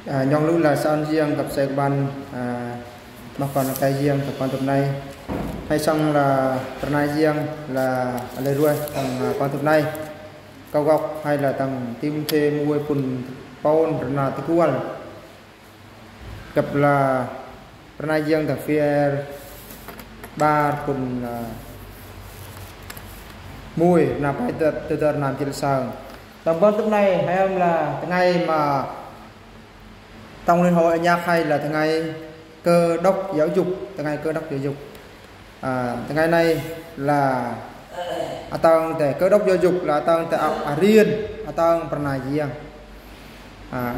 nhong lúc là san riêng gặp xe ban mà còn là cái riêng còn tập này hay xong là tập này riêng là lấy ruồi còn tập này cao gọc hay là tầng tim thê mua phun pawn là tức quan gặp là tập này riêng tập phía ba phun mùi là phải từ từ làm chỉ sao tầng bên tập này hay không là ngày mà trong liên hội nhạc hay là ngày cơ đốc giáo dục ngày cơ đốc giáo dục ngày này là tầng để cơ đốc giáo dục là tầng tại riêng tầng pranay riêng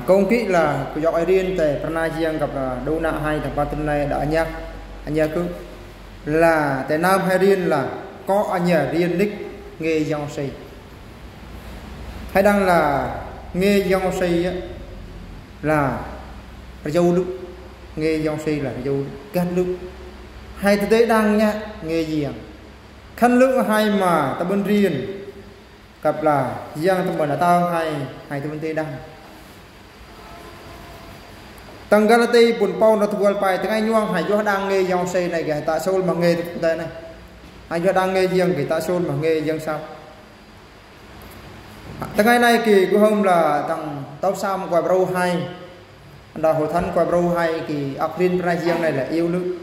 công kỹ là của dọc riêng tại pranay riêng gặp đô nạ hay thằng ba tuần này đã nhắc anh nhớ cứ là tại nam hay riêng là có anh nhớ riêng nick nghề dòng xây hay đang là nghề dòng xây là dâu lúc nghề dòng xây là dâu cắt lúc hay thực tế đang nhá nghề gì khăn lúc hay mà ta bên riêng gặp là giang ta bên là tao hay ta bên tây đang tăng galati bùn pau nó thuộc bài tiếng anh nhoang hay do đang nghề dòng xây này kìa ta sôi mà nghề đây này hay do đang nghề riêng thì ta sôi mà nghề riêng sao tiếng anh này kỳ của hôm là tầng tao sam quả bro hay đào hồ thánh quả bro hay kỳ ọc riêng riêng này là yêu nước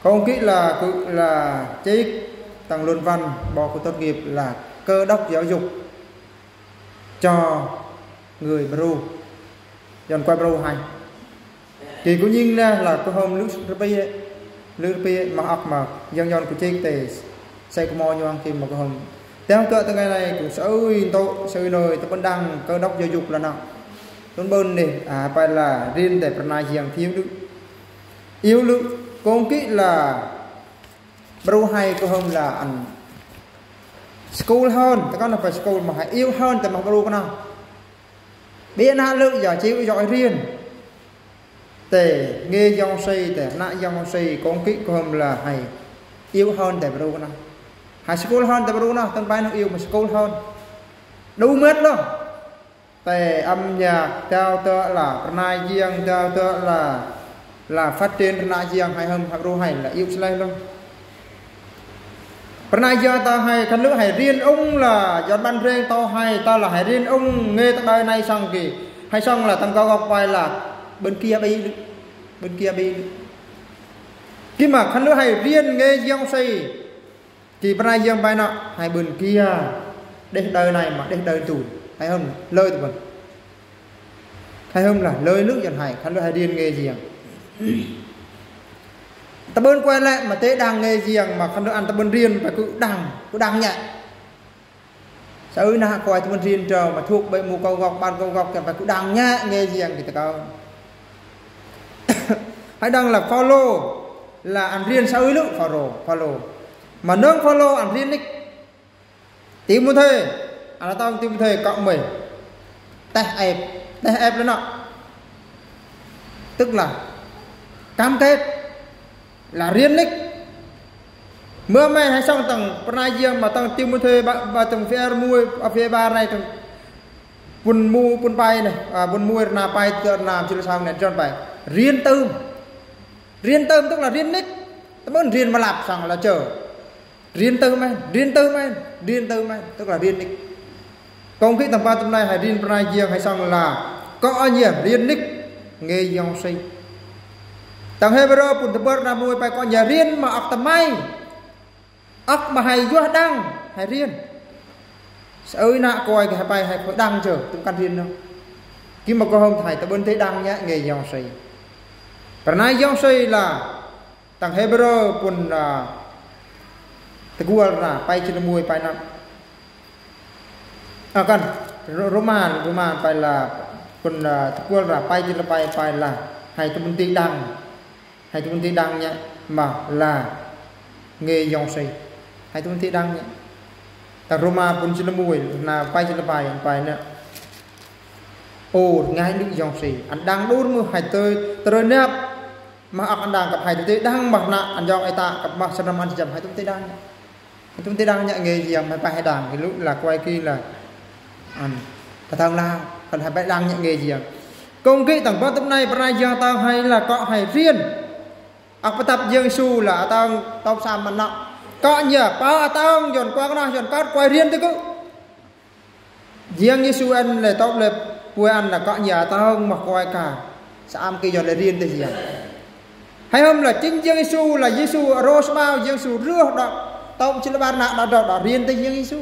không kỹ là cứ là chế tầng luận văn bỏ của tốt nghiệp là cơ đốc giáo dục cho người bro dần qua bro hay thì cũng như là có hôm nước mà học mà dân dân của chế tề xây của mò nhoang khi mà có hôm theo cỡ từ ngày này cũng sợi nồi tôi vẫn đang cơ đốc giáo dục là nào tôi bên này phải là riêng để phần này riêng thiếu đức yêu lực công kỹ là bro hay có hôm là ăn school hơn các con là phải school mà hãy yêu hơn tại mà bro con nào biết na lượng giờ chịu giỏi riêng để nghe dòng xây để nã dòng xây công kỹ có hôm là hãy yêu hơn để bro con nào hãy school hơn tại bro nào tân bay nó yêu mà school hơn đủ mất luôn tại âm nhạc theo tựa là nai riêng theo tựa là phát triển nai riêng hay hơn hoặc ru hay là yêu slay luôn nai riêng ta hay khăn nước hay riêng ông là giọt ban riêng to hay ta là hay riêng ông nghe ta đời này xong kỳ hay xong là tăng cao gọc vai là bên kia bi khi mà khăn nước hay riêng nghe giông xây thì nai riêng vai nọ hay bên kia đây đời này mà đây đời tù hay không lơi tụi mình hay không là lơi nước dần hải khăn lơi hay điên nghề gì ta bên quay lại mà tế đang nghề gì mà khăn lơi ăn ta bên riêng phải cứ đằng nhẹ sao na coi ta bên riêng chờ mà thuộc bệnh mù câu gọc ban câu gọc phải cứ đằng nhẹ nghề gì thì ta cao hay đang là follow là ăn riêng sao lúc follow mà nâng follow ăn riêng nick tìm một thế là tao tìm thầy cộng mình tè ép lên nọ tức là cam kết là riêng nick mưa mai hay xong tầng pranay riêng mà tầng tìm một thầy và tầng phía mua ở phía ba này tầng bùn bay này bùn mua là bay làm chưa xong này cho phải riêng tôm tức là riêng nick muốn riêng mà lạp xong là chờ riêng tôm men tức là riêng nick công kỹ tầm 3 tầm này hay riêng pranay riêng hay xong là có nhiều riêng nick nghề dòng sinh tầng hebro pun tebur na mui phải có nhà riêng mà ọc tầm may ọc mà hay vua đăng hay riêng ơi nạ coi cái bài hay phải đăng chờ tụi căn riêng đâu khi mà có hôm thầy ta bên thấy đăng nhá nghề dòng sinh pranay dòng sinh là tầng hebro pun tebur na phải chỉ mui phải nằm kan Roman phải là còn quân là bay là hay tụi mình đăng nhé mà là nghề dòng xây hay tụi mình đăng nhé ta Roma pun chỉ là mùi là bay nè ngay nước dòng xây anh đang đốt mưa hay tới nếp mà anh đang gặp hay tới đăng mặt nạ anh dòng ai ta gặp mặt sao năm anh chậm hay tụi mình đăng nhé nghề gì mà bay hay đàn cái lúc là quay kia là ta thằng nào còn hay bay đăng nhẹ nghề gì công kỹ tầng bát tấm này bữa nay giang tao hay là cọ hay riêng ạc bắt tập giang su là tao tao xàm mà nọ cọ nhờ bao tao dọn qua cái nào dọn cát quay riêng thế cứ giang Giêsu anh là tao là quay ăn là cọ nhờ tao mà quay cả xàm kia dọn là riêng thế gì à hay không là chính giang Giêsu là Giêsu rose bao Giêsu rửa đó tao chỉ là ban nạ đó riêng thế giang Giêsu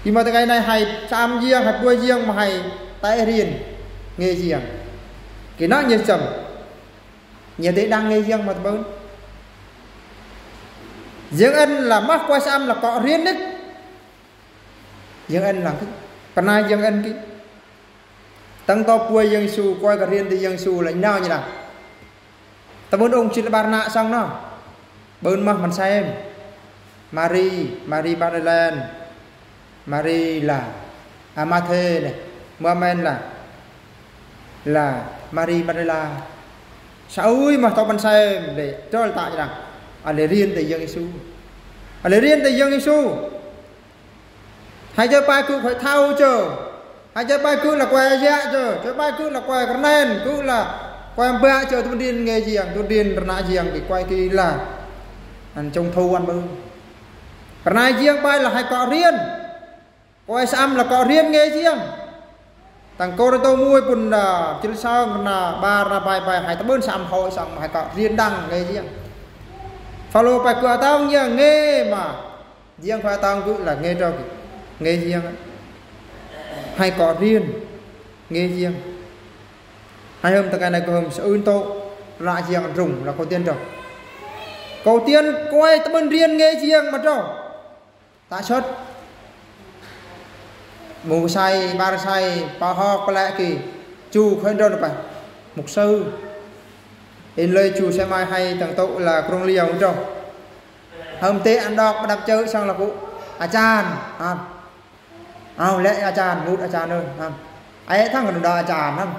thì mà cái này hay xàm giang hay quay giang mà hay tại riêng nghe giang cái nó như chậm nhà thế đang nghe riêng mà bớn riêng anh là mắc qua xăm là cọ riêng đấy riêng anh là cái phần này riêng anh cái tăng to quay riêng su quay cả riêng thì riêng su là nhau như nào ta muốn ông chỉ là bàn nạ xong nó bớn mà mình xem Marie Magdalene Marie là Amathe này Mohamed là Marie Magdalene sao ơi mà tao bắn xem để cho là tại rằng để riêng từ dân Giêsu để riêng từ dân Giêsu hai chơi bài cứ phải thao chờ hai chơi bài cứ là quay dạ chờ chơi bài cứ là quay cái nền cứ là quay bạ chờ tôi điên nghề gì tôi điên nã gì thì quay kia là ăn trong thu ăn bưng cái này riêng bài là hai cọ riêng quay xăm là cọ riêng nghề riêng tàng cô tôi mua bùn chứ sao là ba ra bài hai tao bơn xăm hội xong hai cọ riêng đăng nghề riêng follow bài cửa tao như nghe mà riêng phải tao cứ là nghe cho nghe riêng hai cọ riêng nghe riêng hai hôm ta cái này có hôm sẽ ươn tô ra riêng rùng là câu tiên rồi câu tiên quay tao bơn riêng nghe riêng mà rồi ta xuất mù say ba say pa ho pa lẹ kì chu khơi đâu được phải mục sư in lời chu xe mai hay thằng tụ là krong liều trong hôm tế ăn đọc đập chơi xong là cụ chan lẽ chan nút chan ơi ấy thằng còn đòi chan không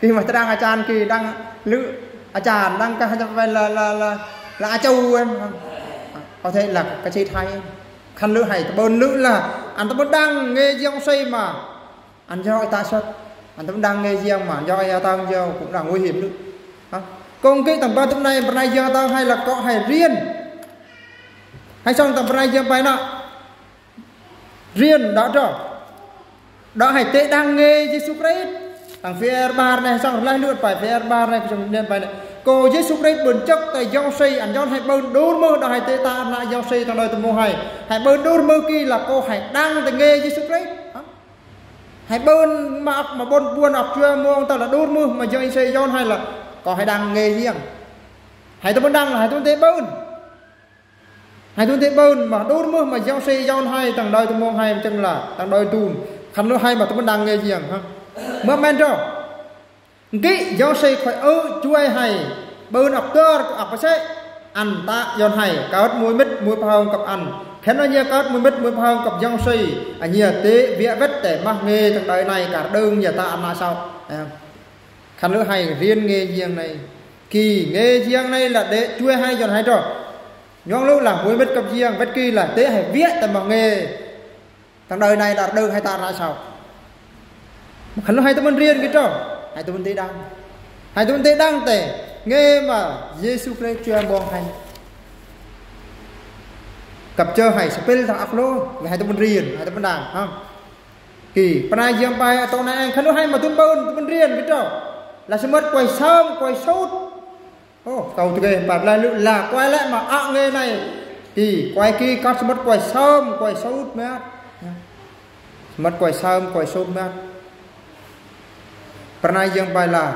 khi mà ta đang chan kỳ đang lự chan đang cái là châu em có thể là cái chi thay khăn lữ hay bơn lữ là anh ta vẫn đang nghe giang xây mà anh cho ta xuất anh ta vẫn đang nghe giang mà do ai ta cũng là nguy hiểm nữa công cái tầm ba tầm này bên này giang ta hay là có hay riêng hay xong tầm bên này giang bài nọ riêng đó rồi đó hay tệ đang nghe Giêsu Christ thằng phía ba này xong lại nữa phải phía ba này trong nên bài này cô Giêsu Christ bền chắc tại giang xây anh John hay bơn đôi mơ đó hay tệ ta lại giang xây thằng đời tầm mùa hay bơn đôi mơ kia là cô hay đang tại nghe Giêsu Christ hay bơn mà buồn học chưa mua ta là đôi mơ mà giang xây John hay là có hay đang nghe riêng hay tôi vẫn đang là hay tôi tế bơn mà đôi mơ mà giang xây John hay thằng đời tầm mùa hay chân là thằng đời tùn khăn nó hay mà tôi vẫn đang nghe riêng mơ men rồi cái giang xây phải chuối hay bơn học cơ học phải ăn ta giòn hay cá muối mít muối phao cặp ăn khen nó như cá muối mít muối phao cặp giang xây nhiều tế vía vết để mắc nghề thằng đời này cả đơn nhà ta ăn là sao khăn nữa hay riêng nghề riêng này kỳ nghề riêng này là để chuối hay giòn hay rồi nhong lúc là muối mít cặp riêng vết kia là tế hay viết tại mà nghề thằng đời này là đơn hay ta là sao khăn nữa hay tụi mình riêng cái trò hai tụi mình tế đăng tệ nghe mà Giêsu Christ chưa bon hay cặp chơi hay spell thằng ác lô hai tụi mình riêng hai tụi mình đàng không kỳ bên này giang bài tụi này khăn nó hay mà tụi mình riêng cái trò là sẽ mất quay sớm quay sốt cầu tụi cái bạn lại là quay lại mà nghe này thì quay kia có sẽ mất quay sớm quay sốt mới mất quay sớm quay sốt mới pernah yang bài là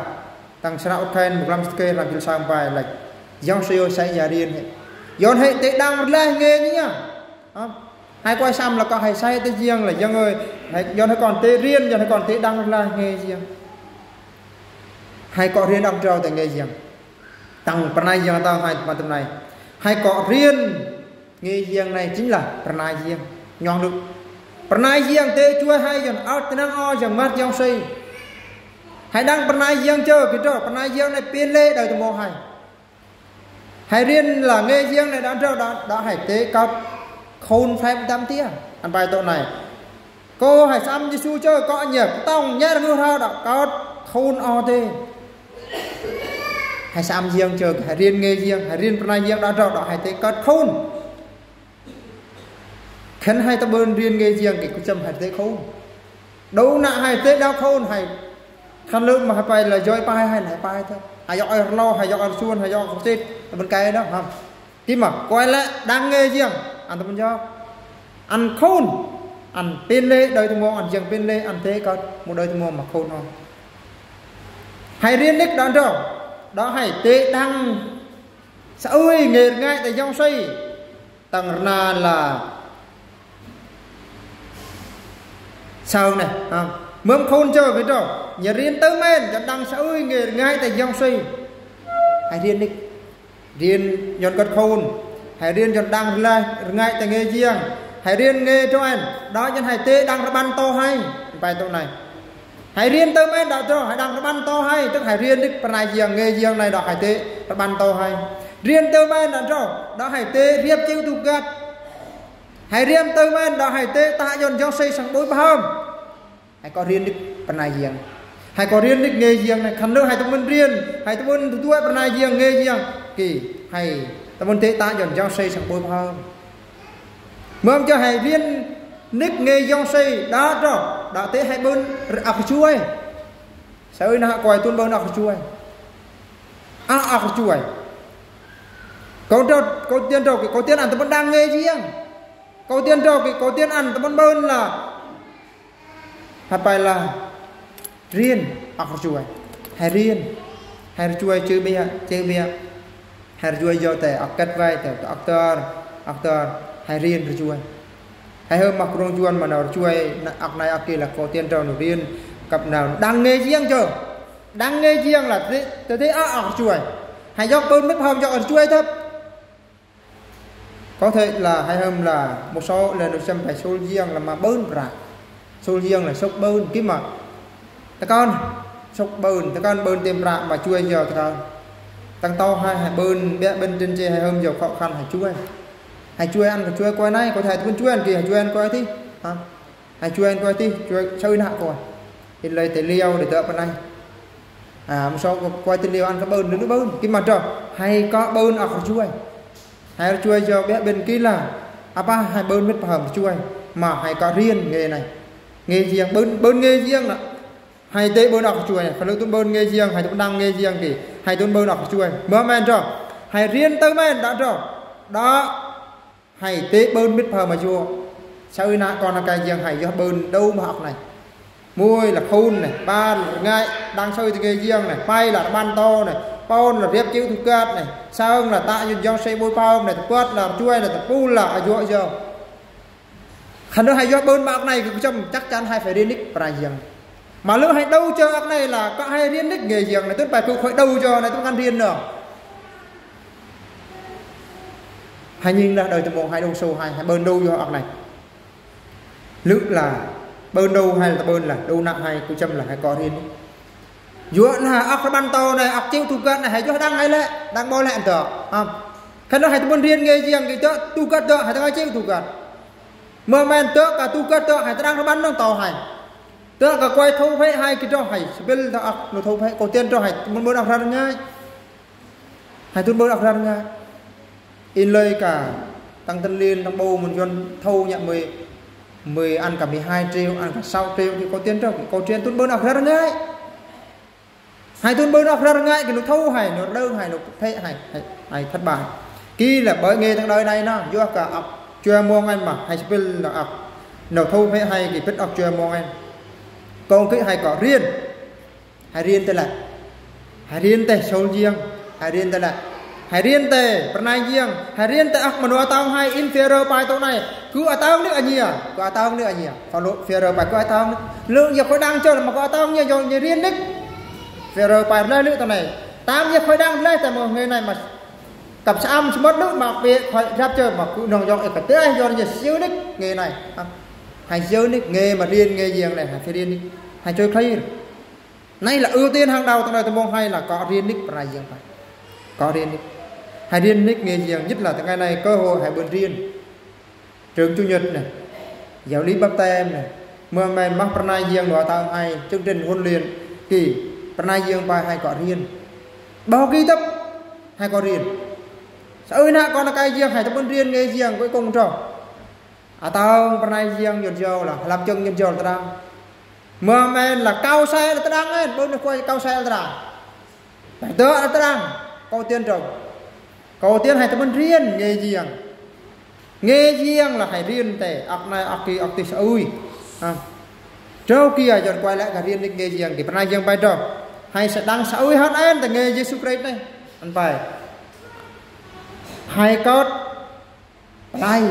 tăng sản khen một năm kê làm sang bài là giang siêu sẽ giả điên dọn hệ tế đang lên nghe nhá hai quay xăm là có hay say tế riêng là dân ơi dọn hay còn tế riêng dọn hay còn tế đang lên nghe riêng hai có riêng đang trao tại nghe riêng tăng pernah yang tao hai phần này hai có riêng nghe riêng này chính là pernah riêng nhon được pernah riêng tế chúa hay dọn áo tế năng o dọn mắt giang xây hãy đăng phần này riêng chơi cái trò phần này riêng này piên lê đời tụi mô hãy riêng là nghe riêng này đã trao đã hãy tế cấp khôn phép tam tia ăn bài tội này cô hãy xăm Giêsu chơi có nhật tông nhé ngư thao đã có khôn o thế hãy xăm riêng chơi hãy riêng nghe riêng hãy riêng pranay riêng đã rồi đó hãy thấy có khôn khen hai ta bơn riêng nghe riêng thì cứ châm hãy thấy khôn đâu nạ hãy thấy đau khôn hãy khăn lưng mà hãy phải là dối pai hay lại pai thôi hãy dõi lo hãy dõi xuân hãy dõi không chết bên cái đó không khi mà quay lại đang nghe riêng ăn tao cho ăn khôn ăn pin lê đời thằng mong ăn riêng pin lê ăn thế có một đời thằng mong mà khôn không hãy riêng đích đó rồi đó hãy tế đăng sẽ ơi nghề ngay tại dòng xây tầng na là sao này mướm khôn chơi với rồi nhà riêng tới men cho đăng sẽ ơi nghề ngay tại dòng xây hãy riêng đích riêng nhọn cất khôn hãy riêng nhọn đăng lại ngay tại nghề riêng hãy riêng nghề cho anh đó nhân hãy tế đăng ra ban to hay bài tổ này hãy riêng tới mấy đó cho hãy đăng ra ban to hay tức hãy riêng đích phần này giềng nghề giềng này đó hãy tế ra ban to hay riêng tới mấy đó cho đó hãy tế riêng chiếu tục gạt hãy riêng tới mấy đó hãy tế ta dọn cho xây sang bối bao hãy có riêng đích phần này giềng hãy có riêng đích nghề giềng này khăn nước hãy tụi mình riêng hãy tụi mình tuổi phần này giềng nghề giềng kỳ hãy tụi mình tế ta dọn cho xây sang bối bao mong cho hãy riêng nick nghề dòng xây đó rồi đó thế hai bên ọc chuối sao ơi nó quay tuôn bên ọc chuối ọc chuối câu tiên rồi câu tiên ăn tụi mình đang nghề riêng câu tiên rồi câu tiên ăn tụi mình bên là phải là riêng ọc chuối hay chuối chưa bia hay chuối do tại ọc cắt vai tại ọc tơ hay riêng rồi chuối hay hơn mặc rong chuan mà nào chuối ọc này ọc kia là có tiền trò nổi riêng cặp nào đang nghề riêng chờ đang nghề riêng là thế ọc chuối hay do bơm nước hồng cho chuối thấp có thể là hay hơn là một số lần được xem phải số riêng là mà bơm ra số riêng là sốc bơm kiếm mà ta con sốc bơm ta con bơm tìm ra mà chuối giờ ta tăng to hay bơm bên trên trên hay hơn giờ khó khăn hay chuối hãy chuối ăn cái chuối coi này có thể tụi chuối ăn kì hãy chuối ăn coi tí hãy chuối ăn coi tí chuối sơi nạ coi thì lấy tay liêu để tớ bên này một số coi tay liêu ăn có bơn nữa bơn cái mặt rồi hay có bơn ở chuối hay chuối cho bé bên kia là ba hai bơn mít hầm chuối mà hay có riêng nghề này nghề riêng bơn nghề riêng là hay tế bơn ở chuối này còn tụi bơn nghề riêng hay tụi đang nghề riêng thì hay tụi bơn ở chuối mơ men rồi hay riêng tới men đã rồi đó hay tế bơn biết phờ mà chua sao nã còn là cái giang hay do bơn đâu mà học này môi là khôn này ba là ngay đang sơi thì cái giang này bay là ban to này pon là riêng chịu thuộc cát này sao là tạ như do xây bôi bao này quát là chuối là tập pu là dội giờ khăn nữa hay do bơn bạc này trong chắc chắn hay phải đi nick và giang mà lỡ hay đâu cho bạc này là có hay riêng nick nghề giang này tức bài cũng khỏi đâu cho này tôi ăn riêng nữa hay nhìn là đời tụi một hai đâu sâu hai bơn đâu cho ọc này lữ là bơn đâu hay là bơn là đâu nặng hay cứ châm là hay có riêng giữa là ọc cái ban to này ọc chiêu tu cất này hay cho đăng hay lệ đang bo lẹn tờ cái nó hay tụi bơn riêng nghe riêng cái tớ tu cất tớ hay tớ chiêu tu cất mơ men tớ cả tu cất tớ hay tớ đang nó bắn nó to hay tớ cả quay thâu phê hai cái cho hay bên tớ ọc nó thâu phê có tiền cho hay tụi bơn ọc ra ngay hay tụi bơn ọc ra ngay in lời cả tăng tân liên tăng bầu một dân thâu nhận 10 ăn cả 12 triệu ăn cả 6 triệu thì có tiền đâu có tiền tuân bơn học ra ngay hai tuân bơn học ra ngay cái nó thâu hay nó đơn hay nó thế hay thất bại kỳ là bởi nghề thằng đời này nó do cả học chưa mong anh mà hay spell là học nó thâu thế hay thì biết học chưa mong anh còn cái hay có riêng hay riêng tên là hay riêng tên sâu riêng hay riêng tên là hãy riêng tề phần này riêng hãy riêng tề ác mà nó tao hay inferior bài tổ này cứ ở tao nữa anh nhỉ có tao nữa anh nhỉ còn lỗi inferior bài có tao lượng giờ khối đang chơi là mà có tao như rồi như riêng đích inferior bài lên nữa tao này tao như khối đang lên tại một người này mà cặp sam mất nước mà việc phải ra chơi mà cứ nòng dòng cả tới do như siêu đích nghề này hãy siêu đích nghề mà riêng nghề riêng này phải riêng đi hãy chơi khay này là ưu tiên hàng đầu tao này tao mong hay là có riêng đích phải riêng phải có riêng đích hay riêng nick nghề riêng nhất là ngày này cơ hội hay bơn riêng trường chủ nhật này giáo lý bắp tem này mưa men mắc pranay giang đỏ tao hay chương trình huấn luyện kỳ pranay giang bài hay có riêng bao kỳ tập hay có riêng sao ơi nè con là cái giang hay tập bên riêng nghe giang với cùng trò tao pranay giang nhột dầu là làm chân nhột dầu ta mưa men là cao xe là ta đang lên bên quay cao xe là ta đang tớ là ta đang câu tiên trồng câu tiên hay tập bên riêng nghe giang là hay riêng tệ ọc này ọc kỳ sao ơi trâu kia dọn quay lại cả riêng nghe giang thì pranay giang bài trò hay sẽ đăng sao ơi hết em tại nghe Jesus Christ này anh phải hay cốt này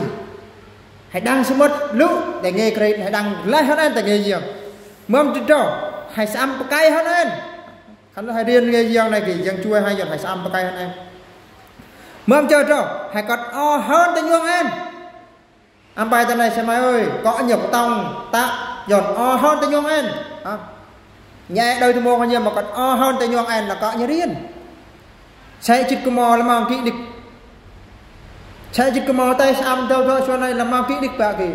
hãy đăng số mất lúc để nghe Christ hãy đăng lại hết em tại nghe giang mâm trên trò hãy xăm cây hết em khán giả hãy riêng nghe giang này thì giang chui hay dọn hãy xăm cây hết em mâm chơi trò hãy cốt hơn tình yêu em anh bài tên này xem mai ơi có nhiều tông tạ giọt hơn tình yêu em nhẹ đôi tôi mua bao nhiêu mà còn hơn tình yêu em là có như riêng sẽ chích cơ mò là mang kỹ địch sẽ chích cơ mò tay xăm đâu thôi cho này là mang kỹ địch bạ kỳ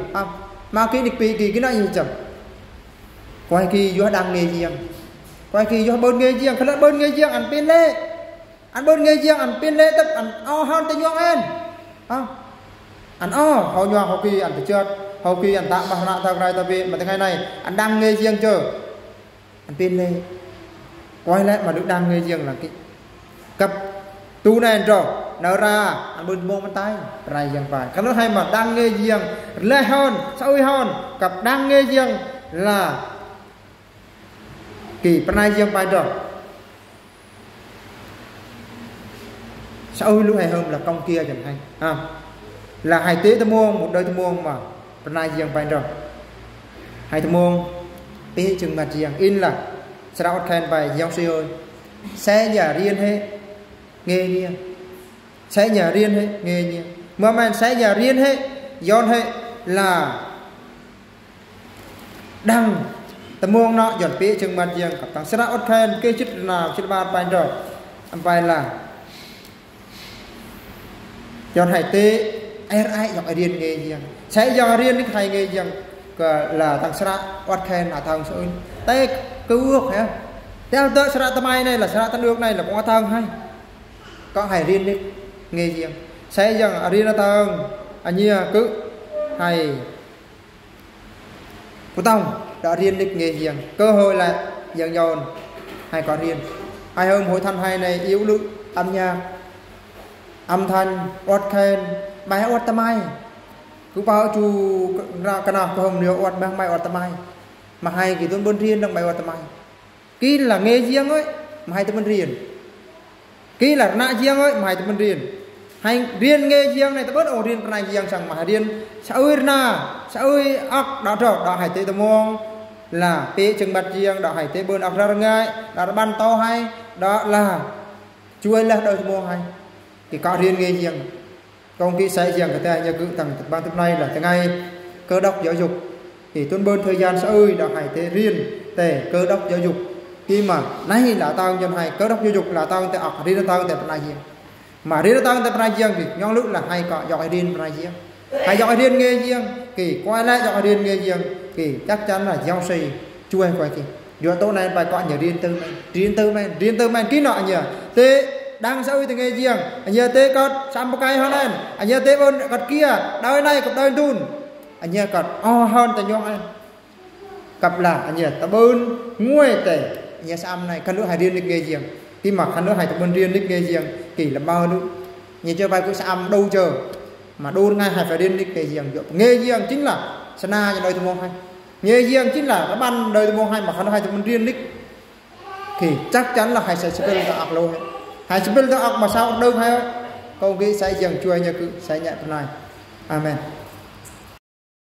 mang kỹ địch kỳ cái này gì chẳng quay kỳ vô đang nghề riêng quay kỳ vô bên nghề riêng khá là bên nghề riêng ăn pin lê ăn bên nghề riêng ăn pin lê tập ăn hơn tình yêu em ăn hầu nhòa hầu kỳ ăn phải chưa hầu kỳ ăn tạm mà nạ thằng này ta về mà thế này ăn đang nghề riêng chờ ăn pin lê quay lại mà được đang nghề riêng là cái cặp tu này rồi nở ra ăn bên mông bên tay này riêng phải cái nó hay mà đang nghề riêng lê hơn sao hơn cặp đang nghề riêng là kỳ bên này riêng phải rồi sao lúc hay hơn là công kia chẳng hay là hai tế tâm muông một đôi tâm muông mà bên này riêng phải rồi hai tâm muông ý chừng mặt riêng in là sao khen bài giáo sư ơi xe nhà riêng hết nghe nha xe nhà riêng hết nghe nha mà mình xe nhà riêng hết dọn hết là đăng tâm muông nọ dọn phía chừng mặt riêng các thằng sao khen cái chữ nào chữ ba bài rồi anh bài là dọn hai tế ai dọn riêng nghe riêng sẽ dọn riêng cái thầy nghe riêng là thằng sao khen là thằng sao tay cứu hả theo tớ sạ tâm ai này là sạ tân nước này là có thằng hay có hải riêng đi nghe riêng sẽ rằng riêng là thằng anh như cứ hay của tông đã riêng đi nghe riêng cơ hội là dần dần hay có riêng ai hơn hội thanh hay này yếu lực âm nhạc âm thanh oát khen bài oát tâm ai cứ bảo chú ra cái nào không nếu oát mang bài oát tâm ai mà hay thì tôi bên riêng đang bài oát tâm ai kỹ là nghe riêng ấy mà hai tụi mình riêng kỹ là nạ riêng ấy mà hai tụi mình riêng hay riêng nghe riêng này ta bớt ổ riêng này riêng rằng mà riêng sao ơi na sao ơi ốc đó rồi đó hai tụi mong là pe chừng mặt riêng đó hai tụi bên ốc ra ngay đó là ban to hay đó là chui là đôi tụi mong hay thì có riêng nghe riêng công ty sẽ riêng cái tay như cứ thằng ban tập này là thế ngay cơ đốc giáo dục thì tuân bên thời gian sao ơi đó hai tụi riêng tề cơ đốc giáo dục khi mà nay là tao nhân hay cơ đốc giáo dục là tao tại học riêng tao tại bên riêng mà riêng tao tại bên riêng thì nhóm lúc là hay có giỏi riêng bên riêng hay giỏi riêng nghe riêng kỳ quay lại giỏi riêng nghe riêng kỳ chắc chắn là giao xì chui quay kỳ giờ tối nay bài có nhiều riêng tư men kỹ nọ nhỉ thế đang sao thì nghe riêng anh nhớ thế con xăm một cái hơn anh nhớ thế bên cật kia đời này cặp đời tun anh nhớ cật hơn tại nhóm anh cặp là anh nhớ ta bên nguôi tệ nhà xăm này khăn nước hải riêng đi nghe riêng khi mà khăn nước hải tập bên riêng đi nghe riêng kỳ là bao nữa nhìn cho bài cũng xăm đâu chờ mà đô ngay hải phải điên đi nghe riêng chính là sana cho đời tôi mong hay nghe riêng chính là cái ban đời tôi mong hay mà khăn nước hải tập bên riêng đi thì chắc chắn là hải sẽ spell ra ạc lâu hải spell ra ạc mà sao đâu hay câu kia sẽ dần chui như cứ sẽ nhận này amen.